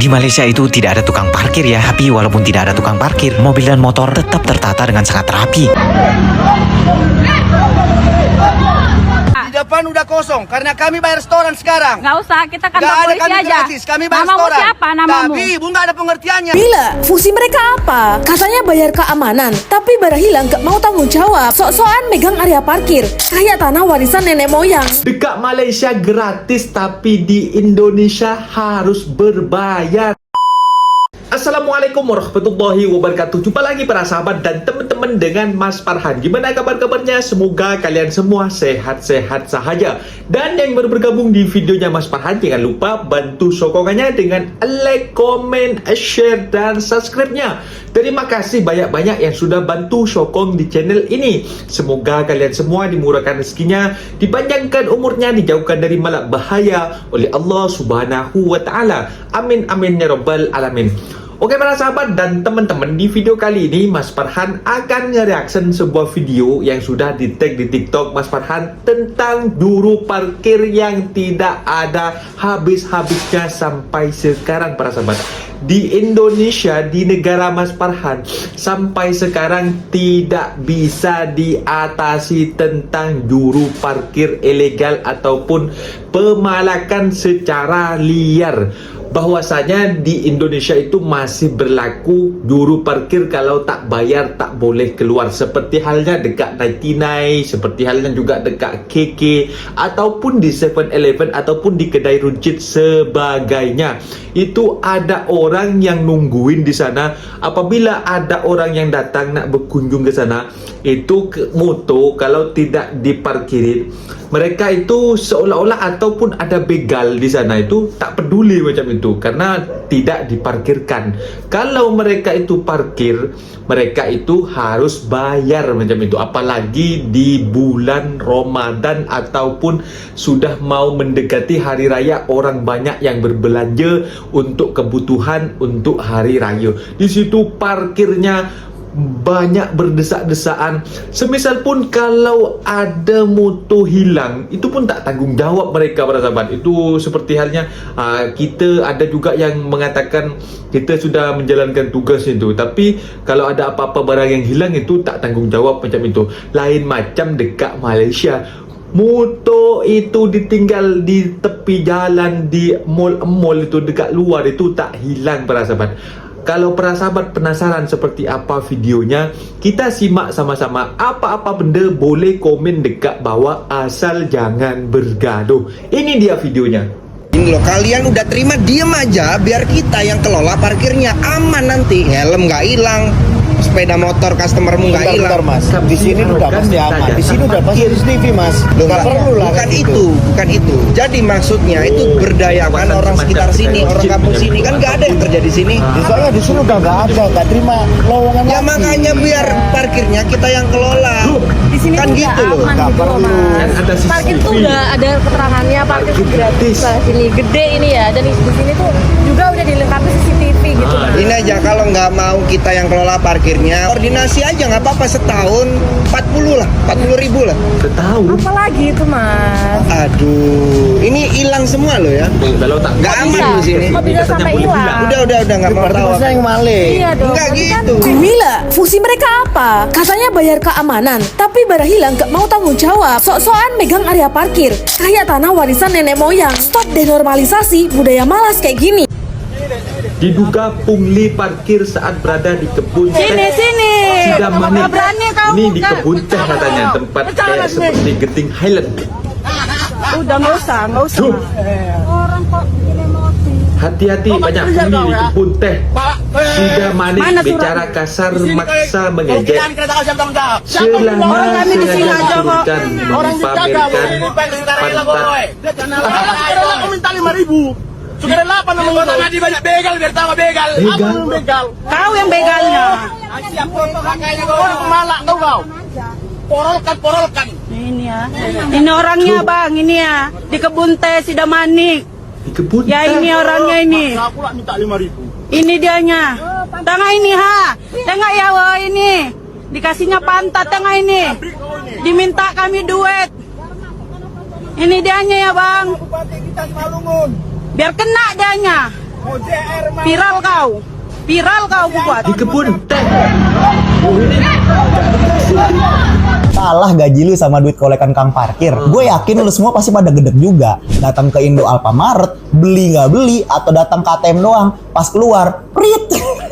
Di Malaysia itu tidak ada tukang parkir ya, tapi walaupun tidak ada tukang parkir, mobil dan motor tetap tertata dengan sangat rapi. Di depan udah kosong karena kami bayar setoran sekarang. Nggak usah, kita kantor Nggak ada, polisi kami aja. gratis, kami bayar Namamu setoran. siapa namamu? Tapi ibu nggak ada pengertiannya. Bila fungsi mereka apa? Katanya bayar keamanan, tapi barang hilang gak mau tanggung jawab. Sok-sokan megang area parkir, kayak tanah warisan nenek moyang. Dekat Malaysia gratis, tapi di Indonesia harus berbayar. Assalamualaikum warahmatullahi wabarakatuh. Jumpa lagi para sahabat dan teman-teman dengan Mas Farhan. Gimana kabar-kabarnya? Semoga kalian semua sehat-sehat sahaja. Dan yang baru bergabung di videonya Mas Farhan, jangan lupa bantu sokongannya dengan like, comment, share, dan subscribe-nya. Terima kasih banyak-banyak yang sudah bantu sokong di channel ini. Semoga kalian semua dimurahkan rezekinya, dipanjangkan umurnya, dijauhkan dari malak bahaya oleh Allah Subhanahu wa Ta'ala. Amin amin ya rabbal alamin. Oke para sahabat dan teman-teman, di video kali ini Mas Farhan akan nge-reaction sebuah video yang sudah di-tag di TikTok Mas Farhan tentang juru parkir yang tidak ada habis-habisnya sampai sekarang para sahabat. Di Indonesia, di negara Mas Farhan, sampai sekarang tidak bisa diatasi tentang juru parkir ilegal ataupun pemalakan secara liar. Bahwasanya di Indonesia itu masih berlaku juru parkir kalau tak bayar tak boleh keluar, seperti halnya dekat 99, seperti halnya juga dekat KK ataupun di 7-Eleven ataupun di kedai runcit sebagainya. Itu ada orang yang nungguin di sana. Apabila ada orang yang datang nak berkunjung ke sana, itu moto kalau tidak diparkirin, mereka itu seolah-olah ataupun ada begal di sana itu tak peduli macam itu karena tidak diparkirkan. Kalau mereka itu parkir, mereka itu harus bayar macam itu. Apalagi di bulan Ramadan ataupun sudah mau mendekati hari raya, orang banyak yang berbelanja untuk kebutuhan untuk hari raya. Di situ parkirnya banyak berdesak-desaan. Semisal pun kalau ada motor hilang, itu pun tak tanggung jawab mereka para sahabat. Itu seperti halnya kita ada juga yang mengatakan kita sudah menjalankan tugas itu, tapi kalau ada apa-apa barang yang hilang itu tak tanggung jawab macam itu. Lain macam dekat Malaysia, motor itu ditinggal di tepi jalan, di mall itu dekat luar itu tak hilang para sahabat. Kalau para sahabat penasaran seperti apa videonya, kita simak sama-sama. Apa-apa benda boleh komen dekat bawah, asal jangan bergaduh. Ini dia videonya. Ini loh, kalian udah terima diem aja biar kita yang kelola parkirnya aman nanti. Helm nggak hilang, sepeda motor customermu nggak hilang. Mas, di sini udah pasti aman. Di sini udah pasti CCTV mas. Nggak perlu lah. Bukan itu. Jadi maksudnya itu berdayakan orang sekitar sini, orang kampung sini. Kan nggak ada yang terjadi sini. Soalnya di sini udah nggak ada, nggak terima lowongan. Ya lagi. makanya biar parkirnya kita yang kelola. Di sini Kan juga gitu loh. aman Nggak gitu loh, perlu. Mas. Ada Parkir tuh CCTV. udah ada keterangannya, parkir gratis lah sini, gede ini ya. Dan di sini tuh juga udah dilengkapi CCTV gitu Mas. Ini aja kalau nggak mau kita yang kelola parkirnya, koordinasi aja nggak apa-apa, setahun 40 lah, 40.000 lah. Tahu Apalagi itu Mas. Aduh, ini hilang semua loh ya. kalau tak Nggak aman Bisa? di sini. Kok bisa sampai hilang? Udah nggak mau Berarti tahu. mas yang maling. Iya dong. Enggak tapi kan gitu. Bila fungsi mereka apa? Katanya bayar keamanan, tapi barang hilang gak mau tanggung jawab. Sok-sokan megang area parkir, kayak tanah warisan nenek moyang. Stop denormalisasi budaya malas kayak gini. diduga pungli parkir saat berada di kebun teh Sini. Sidam Manik. Nggak berani kamu Ini di buka. kebun teh katanya, tempat kayak seperti Genting Highland. Udah nggak usah. Tuh. Hati-hati, banyak pungli di kebun teh Sidam Manik. Mana surat? Bicara kasar, maksa mengejek. Orang kami di sini aja kok. Memamerkan pantat. Sekarang 8 namanya. Kota tadi banyak begal biar tahu begal. Begal? Apa begal? Kau yang begalnya. Siap foto kakaknya kau. Orang pemalak tahu kau. Porolkan. Ini ya. Ini orangnya bang, ini ya. Di kebun teh Sidam Manik. Di kebun Ya teh. ini orangnya ini. Aku pula minta 5.000. Ini dianya. Tengah ini ha. Tengah ya wah ini. Dikasihnya pantat tengah ini. Diminta kami duit. Ini dianya ya bang. Bupati kita Malungun. Biar kena dianya. Viral kau. Viral kau buat. Di kebun teh. Kalah gaji lu sama duit kolekan kang parkir. Gue yakin lu semua pasti pada gedek juga. Datang ke Indo Alfamart, beli nggak beli, atau datang ke ATM doang, pas keluar, prit.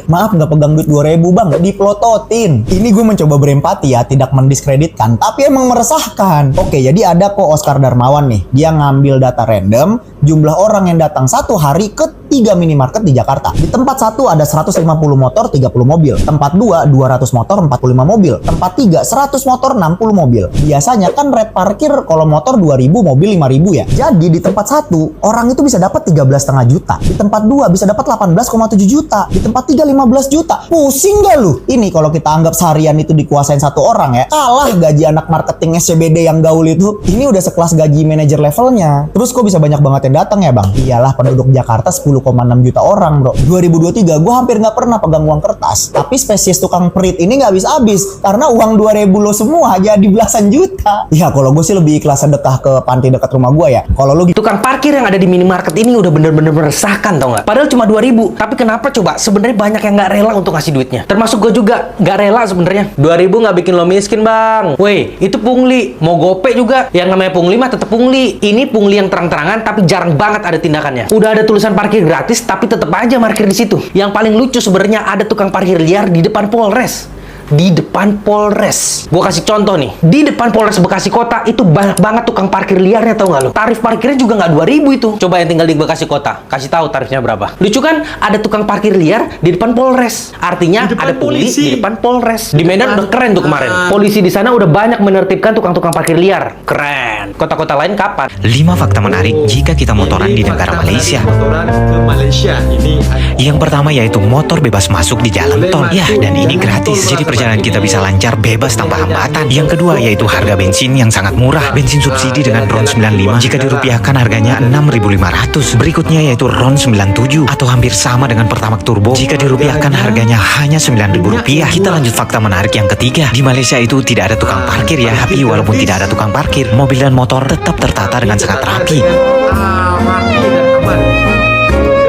Maaf nggak pegang duit 2.000 bang, diplototin. Ini gue mencoba berempati ya, tidak mendiskreditkan, tapi emang meresahkan. Oke, jadi ada kok Oscar Darmawan nih. Dia ngambil data random, jumlah orang yang datang satu hari ke 3 minimarket di Jakarta. Di tempat 1 ada 150 motor, 30 mobil. Tempat 2, 200 motor, 45 mobil. Tempat 3, 100 motor, 60 mobil. Biasanya kan rate parkir kalau motor 2.000, mobil 5.000 ya. Jadi di tempat 1, orang itu bisa dapat 13,5 juta. Di tempat 2 bisa dapat 18,7 juta. Di tempat 3, 15 juta. Pusing gak lu? Ini kalau kita anggap seharian itu dikuasain satu orang ya. Kalah gaji anak marketing SCBD yang gaul itu. Ini udah sekelas gaji manajer levelnya. Terus kok bisa banyak banget yang datang ya bang? Iyalah, penduduk Jakarta 10,6 juta orang bro. 2023 gue hampir nggak pernah pegang uang kertas. Tapi spesies tukang perit ini nggak habis-habis. Karena uang 2.000 lo semua jadi belasan juta. Ya kalau gue sih lebih ikhlas sedekah ke panti dekat rumah gue ya. Kalau lo Tukang parkir yang ada di minimarket ini udah bener-bener meresahkan tau nggak? Padahal cuma 2.000, tapi kenapa coba? Sebenarnya banyak yang nggak rela untuk ngasih duitnya. Termasuk gue juga nggak rela sebenarnya. 2.000 nggak bikin lo miskin bang. Weh, itu pungli. Mau gope juga. Yang namanya pungli mah tetap pungli. Ini pungli yang terang-terangan, tapi jarang banget ada tindakannya. Udah ada tulisan parkir gratis, tapi tetap aja parkir di situ. Yang paling lucu sebenarnya ada tukang parkir liar di depan Polres. Di depan Polres. Gue kasih contoh nih. Di depan Polres Bekasi Kota itu banyak banget tukang parkir liarnya, tau nggak lo? Tarif parkirnya juga nggak 2.000 itu. Coba yang tinggal di Bekasi Kota, kasih tahu tarifnya berapa. Lucu kan? Ada tukang parkir liar di depan Polres. Artinya Di depan ada pungli polisi. di depan Polres. Di Medan udah keren tuh kemarin. Polisi di sana udah banyak menertibkan tukang-tukang parkir liar. Keren. Kota-kota lain kapan? 5 fakta menarik jika kita motoran di negara Malaysia. Motoran ke Malaysia. Ini Yang pertama yaitu motor bebas masuk di jalan tol. Ya, dan ini gratis. Jadi perjalanan kita bisa lancar bebas tanpa hambatan. Yang kedua yaitu harga bensin yang sangat murah. Bensin subsidi dengan RON 95 jika dirupiahkan harganya 6.500. Berikutnya yaitu RON 97 atau hampir sama dengan Pertamax Turbo jika dirupiahkan harganya hanya Rp9.000. Kita lanjut fakta menarik yang ketiga. Di Malaysia itu tidak ada tukang parkir ya, tapi walaupun tidak ada tukang parkir, mobil dan motor tetap tertata dengan sangat rapi. rapi dan aman.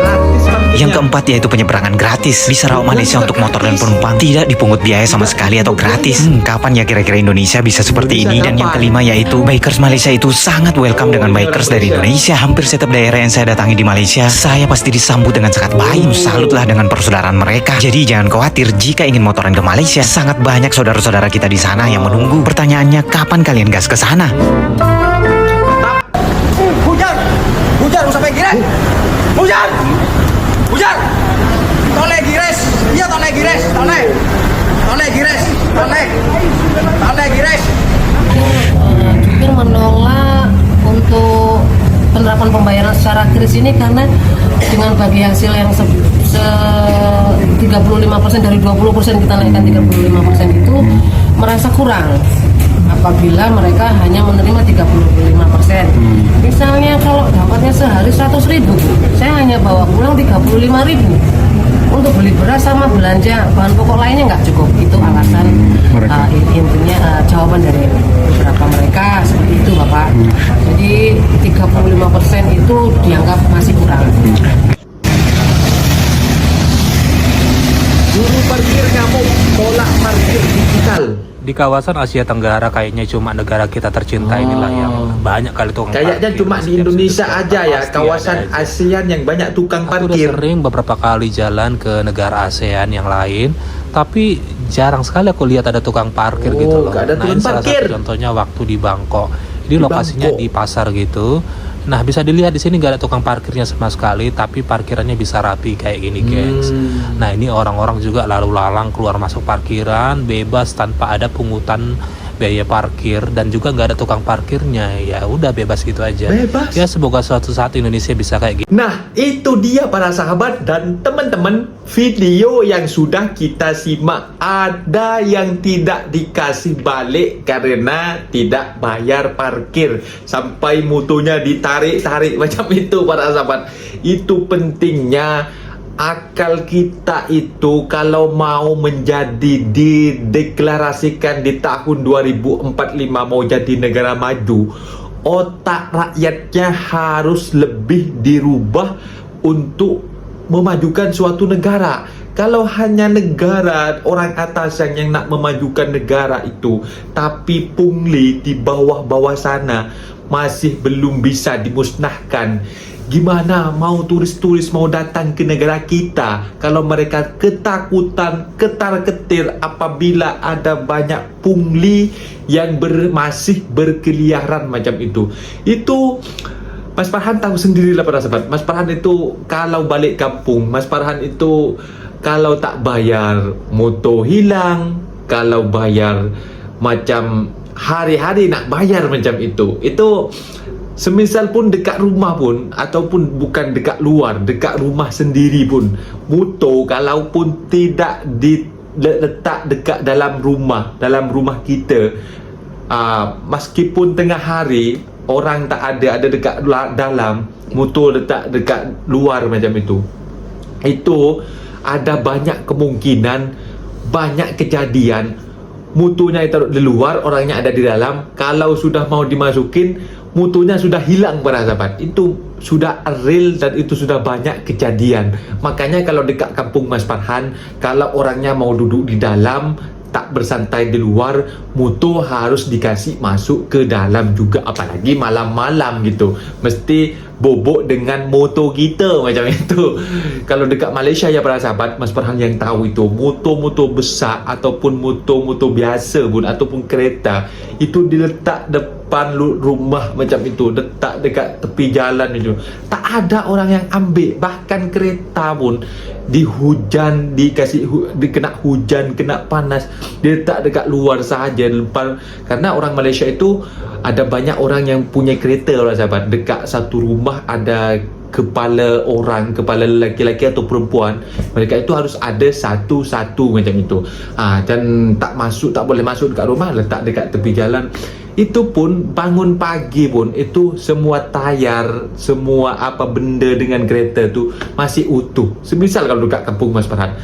Gratis parkirnya. Yang keempat yaitu penyeberangan gratis. Di Sarawak Malaysia untuk motor dan penumpang tidak dipungut biaya sama sekali atau gratis. Kapan ya kira-kira Indonesia bisa seperti ini? Dan yang kelima yaitu bikers Malaysia itu sangat welcome dengan bikers dari Indonesia. Hampir setiap daerah yang saya datangi di Malaysia, saya pasti disambut dengan sangat baik. Salutlah dengan persaudaraan mereka. Jadi jangan khawatir jika ingin motoran ke Malaysia. Sangat banyak saudara-saudara kita di sana yang menunggu. Pertanyaannya, kapan kalian gas ke sana? Hujan! Hujan, sampai gires! Hujan! Hujan! Tole gires! Iya, tole gires! Tole! Tole gires! Tole! Tole gires! Jupir menolak untuk penerapan pembayaran secara kris ini karena dengan bagi hasil yang 35% dari 20% kita naikkan 35% itu merasa kurang apabila mereka hanya menerima 35%. Misalnya kalau dapatnya sehari 100.000, saya hanya bawa pulang 35.000 untuk beli beras sama belanja bahan pokok lainnya nggak cukup. Itu alasan intinya jawaban dari beberapa mereka seperti itu Bapak. Jadi 35% itu dianggap masih kurang. Juru parkir ngamuk tolak parkir digital. Di kawasan Asia Tenggara kayaknya cuma negara kita tercinta inilah yang banyak kali tukang Kayaknya parkir. cuma di Indonesia aja ya, kawasan ASEAN yang banyak tukang Aku udah parkir. sering beberapa kali jalan ke negara ASEAN yang lain, tapi jarang sekali aku lihat ada tukang parkir gitu loh. nggak ada tukang ini salah parkir. satu contohnya waktu di Bangkok. Ini Di lokasinya Bangkok. di pasar gitu. Nah, bisa dilihat di sini nggak ada tukang parkirnya sama sekali, tapi parkirannya bisa rapi kayak gini, gengs. Nah, ini orang-orang juga lalu lalang keluar masuk parkiran bebas tanpa ada pungutan biaya parkir dan juga nggak ada tukang parkirnya. Ya udah bebas gitu aja. Bebas. Ya semoga suatu saat Indonesia bisa kayak gitu. Nah, itu dia para sahabat dan teman-teman, video yang sudah kita simak. Ada yang tidak dikasih balik karena tidak bayar parkir. Sampai mutunya ditarik-tarik macam itu para sahabat. Itu pentingnya akal kita itu kalau mau menjadi dideklarasikan di tahun 2045 mau jadi negara maju, otak rakyatnya harus lebih dirubah untuk memajukan suatu negara. Kalau hanya negara orang atasan yang nak memajukan negara itu, tapi pungli di bawah-bawah sana masih belum bisa dimusnahkan, gimana mau turis-turis mau datang ke negara kita kalau mereka ketakutan, ketar-ketir apabila ada banyak pungli yang masih berkeliaran macam itu. Itu Mas Farhan tahu sendirilah para sahabat. Mas Farhan itu kalau balik kampung, Mas Farhan itu kalau tak bayar motor hilang, kalau bayar macam hari-hari nak bayar macam itu semisal pun dekat rumah pun, ataupun bukan dekat luar, dekat rumah sendiri pun, motor kalaupun tidak diletak dekat dalam rumah kita, meskipun tengah hari orang tak ada dekat dalam, motor letak dekat luar macam itu ada banyak kemungkinan, banyak kejadian mutunya taruh di luar, orangnya ada di dalam. Kalau sudah mau dimasukin, mutunya sudah hilang para sahabat. Itu sudah real dan itu sudah banyak kejadian. Makanya kalau dekat kampung Mas Farhan, kalau orangnya mau duduk di dalam, tak bersantai di luar, mutu harus dikasih masuk ke dalam juga, apalagi malam-malam gitu. Mesti bobok dengan motor kita macam itu. Kalau dekat Malaysia ya para sahabat, Mas Farhan yang tahu itu, motor-motor besar ataupun motor-motor biasa pun ataupun kereta itu diletak depan rumah macam itu, letak dekat tepi jalan itu. Tak ada orang yang ambil. Bahkan kereta pun di hujan, kena hujan, kena panas, diletak dekat luar sahaja. Karena orang Malaysia itu ada banyak orang yang punya kereta orang sahabat. Dekat satu rumah ada kepala orang, kepala lelaki-lelaki atau perempuan, mereka itu harus ada satu-satu macam itu. Dan tak boleh masuk dekat rumah, letak dekat tepi jalan. Itu pun bangun pagi pun itu semua tayar, semua apa benda dengan kereta tu masih utuh. Semisal kalau dekat kampung Mas Farhan,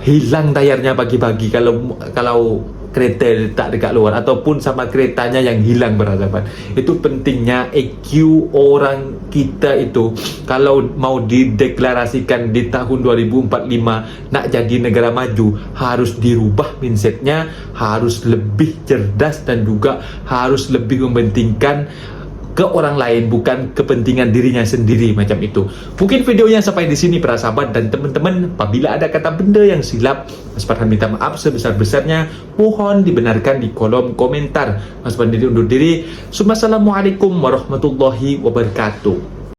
hilang tayarnya pagi-pagi kalau kereta letak dekat luar, ataupun sama keretanya yang hilang bersahabat. Itu pentingnya EQ orang kita itu kalau mau dideklarasikan di tahun 2045 nak jadi negara maju, harus dirubah mindsetnya, harus lebih cerdas dan juga harus lebih mementingkan ke orang lain, bukan kepentingan dirinya sendiri macam itu. Mungkin videonya sampai di sini para sahabat dan teman-teman. Apabila ada kata benda yang silap, Mas Farhan minta maaf sebesar-besarnya. Mohon dibenarkan di kolom komentar. Mas Farhan undur diri. Assalamualaikum warahmatullahi wabarakatuh.